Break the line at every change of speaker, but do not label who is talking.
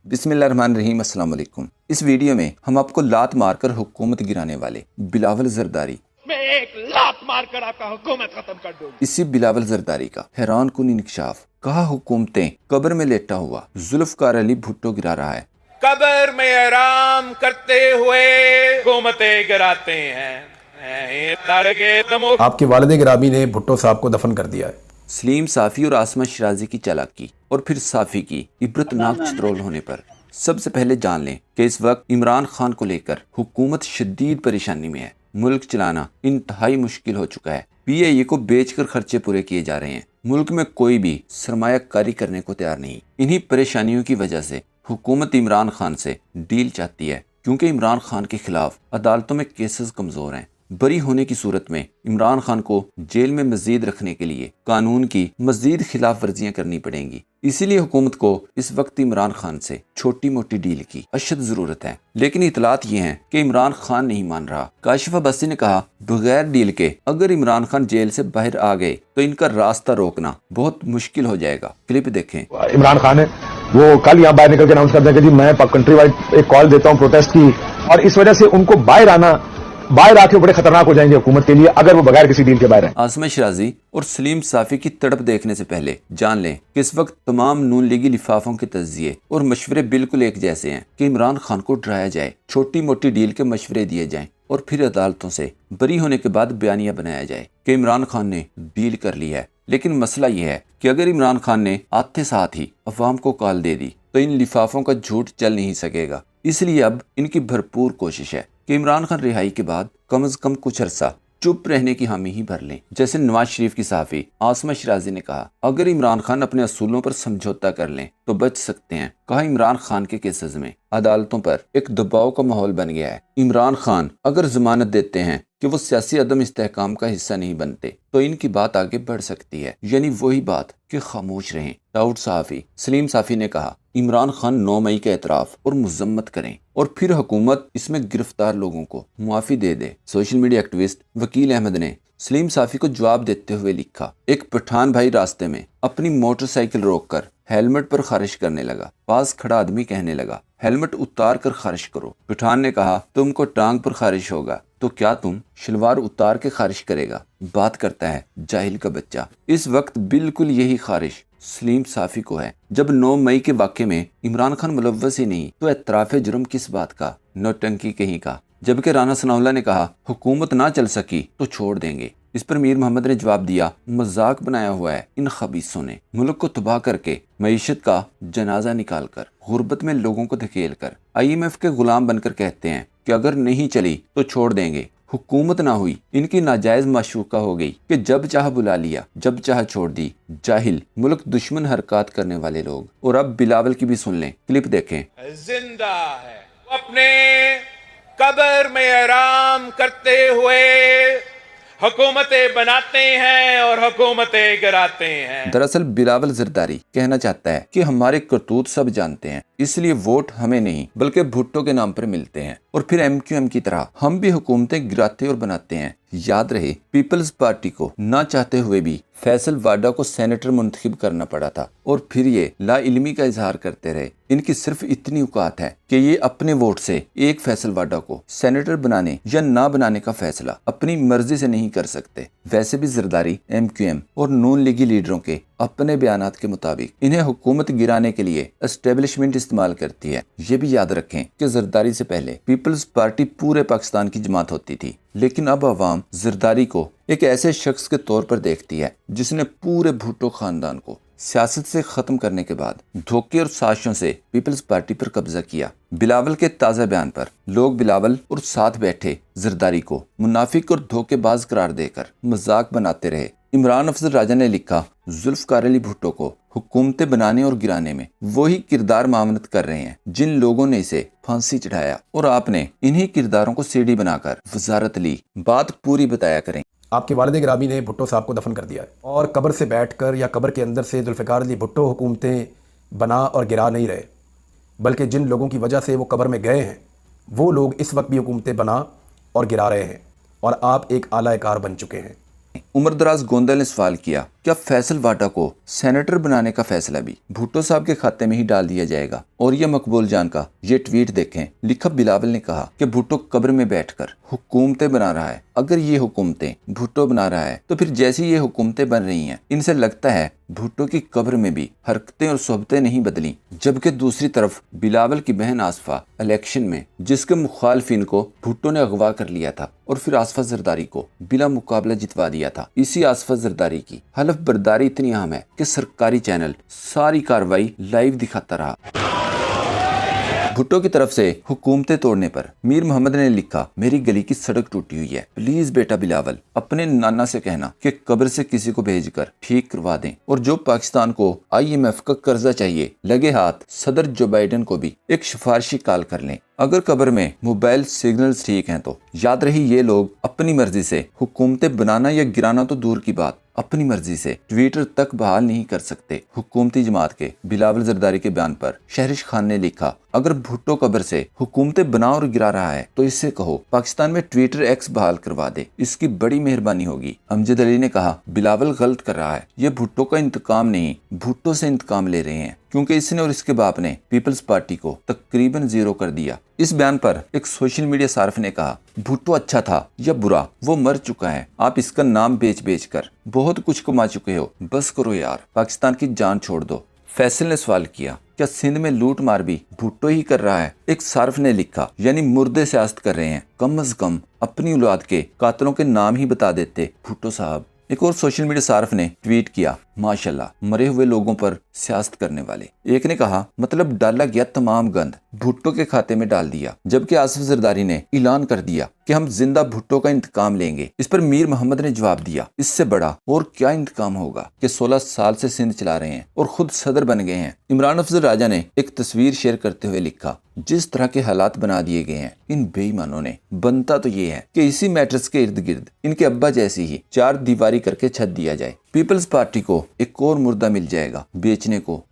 बिस्मिल्लाहिर्रहमानिर्रहीम। अस्सलाम वालेकुम। इस वीडियो में हम आपको लात मारकर हुकूमत गिराने वाले बिलावल जरदारी,
मैं एक लात मारकर आपका हुकूमत खत्म कर दूंगा।
इसी बिलावल जरदारी का हैरान कुन इंकशाफ। कहा हुकूमतें कब्र में लेटा हुआ जुल्फकार अली भुट्टो गिरा रहा है।
कब्र में आराम करते हुए हुकूमतें गिराते हैं।
आपके वालिद गिरामी ने भुट्टो साहब को दफन कर दिया है।
सलीम साफ़ी और आसमा शिराजी की चालाकी और फिर साफ़ी की इबरतनाक चित्रोल होने पर सबसे पहले जान लें कि इस वक्त इमरान खान को लेकर हुकूमत शदीद परेशानी में है। मुल्क चलाना इंतहाई मुश्किल हो चुका है। PIA को बेचकर खर्चे पूरे किए जा रहे हैं। मुल्क में कोई भी सरमायाकारी करने को तैयार नहीं। इन्हीं परेशानियों की वजह से हुकूमत इमरान खान से डील चाहती है, क्योंकि इमरान खान के खिलाफ अदालतों में केसेस कमज़ोर हैं। बरी होने की सूरत में इमरान खान को जेल में मजीद रखने के लिए कानून की मजीद खिलाफ वर्जियाँ करनी पड़ेंगी। इसीलिए हुकूमत को इस वक्त इमरान खान से छोटी मोटी डील की अशद ज़रूरत है। लेकिन इतलात ये हैं कि इमरान खान नहीं मान रहा। काशिफ अब्बासी ने कहा, बगैर डील के अगर इमरान खान जेल से बाहर आ गए तो इनका रास्ता रोकना बहुत मुश्किल हो जाएगा। क्लिप देखें।
इमरान खान है वो कल यहाँ बाहर निकल के अनाउंस करते हैं कि जी मैं कंट्री वाइड एक कॉल देता हूँ प्रोटेस्ट की, और इस वजह से उनको बाहर आके बड़े खतरनाक हो जाएंगे हुकूमत के लिए अगर वो बगैर किसी डील के बाहर है।
आसमा शिराजी और सलीम साफ़ी की तड़प देखने से पहले जान लें कि इस वक्त तमाम नून लीगी लिफाफों के तज्जिए और मशवरे बिल्कुल एक जैसे हैं कि इमरान खान को डराया जाए, छोटी मोटी डील के मशवरे दिए जाएं और फिर अदालतों से बरी होने के बाद बयानिया बनाया जाए कि इमरान खान ने डील कर ली है। लेकिन मसला यह है कि अगर इमरान खान ने आते साथ ही अवाम को कॉल दे दी तो इन लिफाफों का झूठ चल नहीं सकेगा। इसलिए अब इनकी भरपूर कोशिश है कि इमरान खान रिहाई के बाद कम से कम कुछ अरसा चुप रहने की हामी ही भर लें। जैसे नवाज शरीफ की साफ़ी आसमा शिराजी ने कहा, अगर इमरान खान अपने असूलों पर समझौता कर लें तो बच सकते हैं। कहा, इमरान खान के केसेस में अदालतों पर एक दबाव का माहौल बन गया है। इमरान खान अगर जमानत देते हैं कि वो सियासी अदम इस्तेहकाम का हिस्सा नहीं बनते तो इनकी बात आगे बढ़ सकती है, यानी वही बात कि खामोश रहें। दाऊद साफ़ी सलीम साफ़ी ने कहा, इमरान खान 9 मई का एतराफ़ और मजम्मत करें और फिर हुकूमत इसमें गिरफ्तार लोगों को मुआफ़ी दे दे। सोशल मीडिया एक्टिविस्ट वकील अहमद ने सलीम साफ़ी को जवाब देते हुए लिखा, एक पठान भाई रास्ते में अपनी मोटरसाइकिल रोककर हेलमेट पर खारिश करने लगा। पास खड़ा आदमी कहने लगा, हेलमेट उतार कर खारिश करो। पठान ने कहा, तुमको टांग पर खारिश होगा तो क्या तुम शलवार उतार के खारिश करेगा? बात करता है जाहिल का बच्चा। इस वक्त बिल्कुल यही खारिश सलीम साफ़ी को है। जब 9 मई के वाक़े में इमरान खान मुलव्वस ही नहीं तो एतराफ़े जुर्म किस बात का? नौटंकी कहीं का। जबकि राना सनाउल्लाह ने कहा, हुकूमत ना चल सकी तो छोड़ देंगे। इस पर मीर मोहम्मद ने जवाब दिया, मजाक बनाया हुआ है इन खबीसों ने। मुल्क को तबाह करके मईशत का जनाजा निकाल कर गुर्बत में लोगों को धकेल कर IMF के गुलाम बनकर कहते हैं कि अगर नहीं चली तो छोड़ देंगे। हुकूमत ना हुई, इनकी नाजायज माशूका हो गई कि जब चाह बुला लिया, जब चाह छोड़ दी। जाहिल मुल्क दुश्मन हरकत करने वाले लोग। और अब बिलावल की भी सुन लें, क्लिप देखें।
जिंदा है अपने कब्र में आराम करते हुए हुकूमतें बनाते हैं और हुकूमतें गिराते हैं।
दरअसल बिलावल जरदारी कहना चाहता है कि हमारे करतूत सब जानते हैं, इसलिए वोट हमें नहीं बल्कि भुट्टो के नाम पर मिलते हैं और फिर MQM की तरह हम भी हुकूमतें गिराते और बनाते हैं। याद रहे, पीपल्स पार्टी को ना चाहते हुए भी फैसल वाडा को सेनेटर मुंतखब करना पड़ा था और फिर ये लाइल्मी का इजहार करते रहे। इनकी सिर्फ इतनी औकात है कि ये अपने वोट से एक फैसल वाडा को सेनेटर बनाने या ना बनाने का फैसला अपनी मर्जी से नहीं कर सकते। वैसे भी जरदारी MQM और नून लीगी लीडरों के अपने बयानात के मुताबिक इन्हें हुकूमत गिराने के लिए एस्टेब्लिशमेंट इस्तेमाल करती है। ये भी याद रखें कि जरदारी से पहले पीपल्स पार्टी पूरे पाकिस्तान की जमात होती थी, लेकिन अब अवाम जरदारी को एक ऐसे शख्स के तौर पर देखती है जिसने पूरे भुट्टो खानदान को सियासत से खत्म करने के बाद धोखे और साजिशों से पीपल्स पार्टी पर कब्जा किया। बिलावल के ताज़ा बयान पर लोग बिलावल और साथ बैठे जरदारी को मुनाफिक और धोखेबाज करार देकर मजाक बनाते रहे। इमरान अफजल राजा ने लिखा, जुल्फकार अली भुट्टो को हुकूमतें बनाने और गिराने में वही किरदार मामनत कर रहे हैं जिन लोगों ने इसे फांसी चढ़ाया, और आपने इन्हीं किरदारों को सीढ़ी बनाकर वजारत ली। बात पूरी बताया करें।
आपके वालिद गिरामी ने भुट्टो साहब को दफन कर दिया है और कब्र से बैठकर या कब्र के अंदर से जुल्फ़िकार अली भुट्टो हुकूमतें बना और गिरा नहीं रहे, बल्कि जिन लोगों की वजह से वो कब्र में गए हैं वो लोग इस वक्त भी हुकूमतें बना और गिरा रहे हैं और आप एक आला कार बन चुके हैं।
उमर दराज गोंदल ने सवाल किया, क्या फैसल वाटा को सेनेटर बनाने का फैसला भी भुट्टो साहब के खाते में ही डाल दिया जाएगा? और ये मकबूल जान का ये ट्वीट देखें। लिखा बिलावल ने कहा कि भुट्टो कब्र में बैठकर हुकूमतें बना रहा है। अगर ये हुकूमतें भुट्टो बना रहा है तो फिर जैसी ये हुकूमतें बन रही हैं, इनसे लगता है भुट्टो की कब्र में भी हरकतें और सोहबतें नहीं बदली। जबकि दूसरी तरफ बिलावल की बहन आसफा इलेक्शन में जिसके मुखालफिन को भुट्टो ने अगवा कर लिया था और फिर आसफा जरदारी को बिला मुकाबला जितवा दिया था। इसी आसफा जरदारी की हलफ बर्दारी इतनी अहम है कि सरकारी चैनल सारी कार्रवाई लाइव दिखाता रहा। भुट्टो की तरफ से हुकूमतें तोड़ने पर मीर मोहम्मद ने लिखा, मेरी गली की सड़क टूटी हुई है, प्लीज बेटा बिलावल अपने नाना से कहना कि कब्र से किसी को भेजकर ठीक करवा दें। और जो पाकिस्तान को IMF का कर्जा चाहिए, लगे हाथ सदर जो बाइडेन को भी एक सिफारिशी कॉल कर लें। अगर कब्र में मोबाइल सिग्नल्स ठीक हैं तो याद रही ये लोग अपनी मर्जी से हुकूमतें बनाना या गिराना तो दूर की बात, अपनी मर्जी से ट्विटर तक बहाल नहीं कर सकते। हुकूमती जमात के बिलावल जरदारी के बयान पर शहरिश खान ने लिखा, अगर भुट्टो कब्र से हुकूमतें बना और गिरा रहा है तो इससे कहो पाकिस्तान में ट्विटर X बहाल करवा दे, इसकी बड़ी मेहरबानी होगी। अमजद अली ने कहा, बिलावल गलत कर रहा है, ये भुट्टो का इंतकाम नहीं, भुट्टो से इंतकाम ले रहे हैं, क्योंकि इसने और इसके बाप ने पीपल्स पार्टी को तकरीबन जीरो कर दिया। इस बयान पर एक सोशल मीडिया सार्फ ने कहा, भुट्टो अच्छा था या बुरा वो मर चुका है, आप इसका नाम बेच बेच कर बहुत कुछ कमा चुके हो, बस करो यार, पाकिस्तान की जान छोड़ दो। फैसल ने सवाल किया, क्या सिंध में लूट मार भी भुट्टो ही कर रहा है? एक सार्फ ने लिखा, यानी मुर्दे सियासत कर रहे हैं, कम से कम अपनी औलाद के कातलों के नाम ही बता देते भुट्टो साहब। एक और सोशल मीडिया सार्फ ने ट्वीट किया, माशाल्लाह मरे हुए लोगों पर सियासत करने वाले। एक ने कहा, मतलब डाला गया तमाम गंद भुट्टो के खाते में डाल दिया। जबकि आसिफ जरदारी ने ऐलान कर दिया कि हम जिंदा भुट्टो का इंतकाम लेंगे। इस पर मीर मोहम्मद ने जवाब दिया, इससे बड़ा और क्या इंतकाम होगा कि 16 साल से सिंध चला रहे हैं और खुद सदर बन गए हैं। इमरान अफजल राजा ने एक तस्वीर शेयर करते हुए लिखा, जिस तरह के हालात बना दिए गए हैं इन बेईमानों ने, बनता तो ये है कि इसी मैट्रिक्स के इर्द गिर्द इनके अब्बा जैसी ही चार दीवारी करके छत दिया जाए। पीपल्स पार्टी को एक और मुर्दा मिल जाएगा बेचने को,